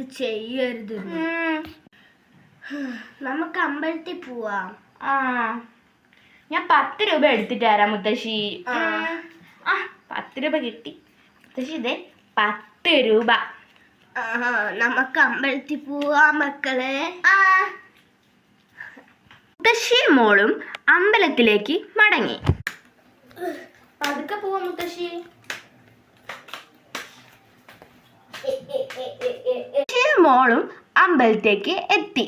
ഇത് ചെയ്യരുത്. നമുക്ക് അമ്പലത്തിൽ പോവാം. ഞാൻ 10 രൂപ എടുത്തിട്ട് തരാം മുത്തശ്ശി. 10 രൂപ കിട്ടി മുത്തശ്ശി. ഇതേ 10 രൂപ. നമുക്ക് അമ്പലത്തിൽ പോവാം മക്കളെ. മുത്തശ്ശിയും മോളും അമ്പലത്തിലേക്ക് മടങ്ങി. പതുക്കെ പോവാം മുത്തശ്ശി. മോളും അമ്പലത്തേക്ക് എത്തി.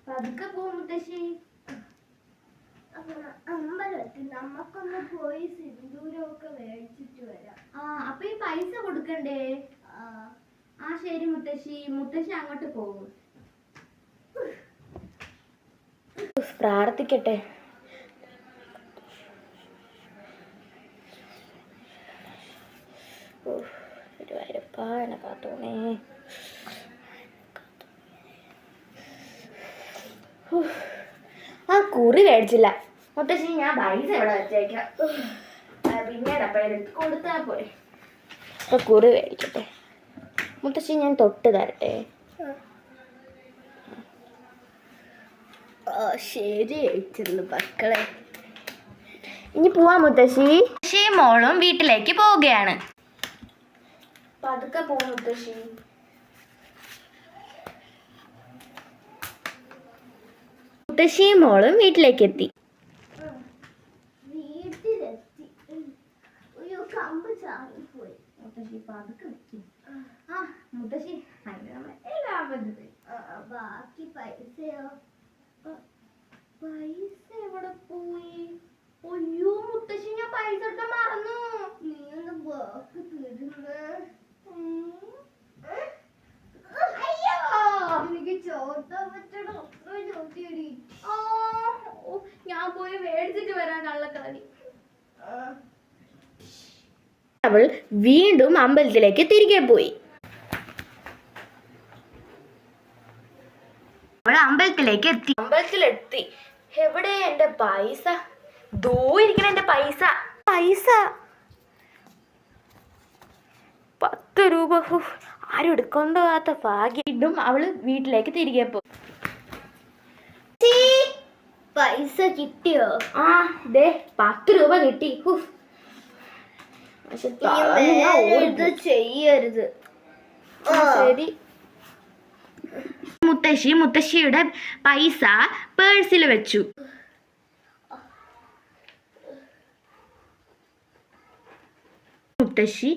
പതുക്കെ പോവാം മുത്തശ്ശി. അമ്പലത്തിൽ നമുക്കൊന്ന് പോയി സിന്ദൂരമൊക്കെ മേടിച്ചിട്ട് വരാം. അപ്പൊ ഈ പൈസ കൊടുക്കണ്ടേ? ശരി മുത്തശ്ശി. മുത്തശ്ശി അങ്ങോട്ട് പോകും. പ്രാർത്ഥിക്കട്ടെ. എന്നെ കാത്തോണേ. കുറി മേടിച്ചില്ല മുത്തശ്ശി. ഞാൻ പൈസ ഇവിടെ വെച്ചേക്കാം. പിന്നീട് അപ്പം എടുത്ത് കൊടുത്താൽ പോരെ. അപ്പൊ കുറി മേടിക്കട്ടെ മുത്തശ്ശി. ഞാൻ തൊട്ട് തരട്ടെ? ശരി അയച്ചുള്ളൂ മക്കളെ. ഇനി പോവാ മുത്തശ്ശി. മുത്തശ്ശിയും മോളും വീട്ടിലേക്ക് പോവുകയാണ്. പതുക്കെ പോവാ മുത്തശ്ശി. മുത്തശ്ശിയും മോളും വീട്ടിലേക്ക് എത്തി. വീട്ടിലെത്തി. ഒരു കമ്പ് ചാടിപ്പോയി. മുത്തശ്ശി പതുക്കെ വെച്ചു. മുത്തശ്ശി ബാക്കി പൈസയോ? പൈസ എവിടെ പോയി? അയ്യോ മുത്തശ്ശി, ഞാൻ പൈസ എടുക്കാൻ മറന്നു. നീ ഒന്ന് ബാക്കി തരുന്നേ. എനിക്ക് ചോട്ടാൻ പറ്റണം. ചോട്ടിയടി. ഞാൻ പോയി മേടിച്ചിട്ട് വരാൻ കള്ളക്കളി. അവൾ വീണ്ടും അമ്പലത്തിലേക്ക് തിരികെ പോയി. അവൾ അമ്പലത്തിലെത്തി. എവിടെ എന്റെ പൈസ? ഇരിക്കണ എന്റെ പൈസ. 10 രൂപ. ആരും എടുക്കൊണ്ടാത്ത ഭാഗ്യം. വീണ്ടും അവള് വീട്ടിലേക്ക് തിരികെ പോയി. പൈസ കിട്ടിയോ? 10 രൂപ കിട്ടി. ഇത് ചെയ്യരുത്. ശരി. മുത്തശ്ശിയുടെ പൈസ പേഴ്സിൽ വെച്ചു. മുത്തശ്ശി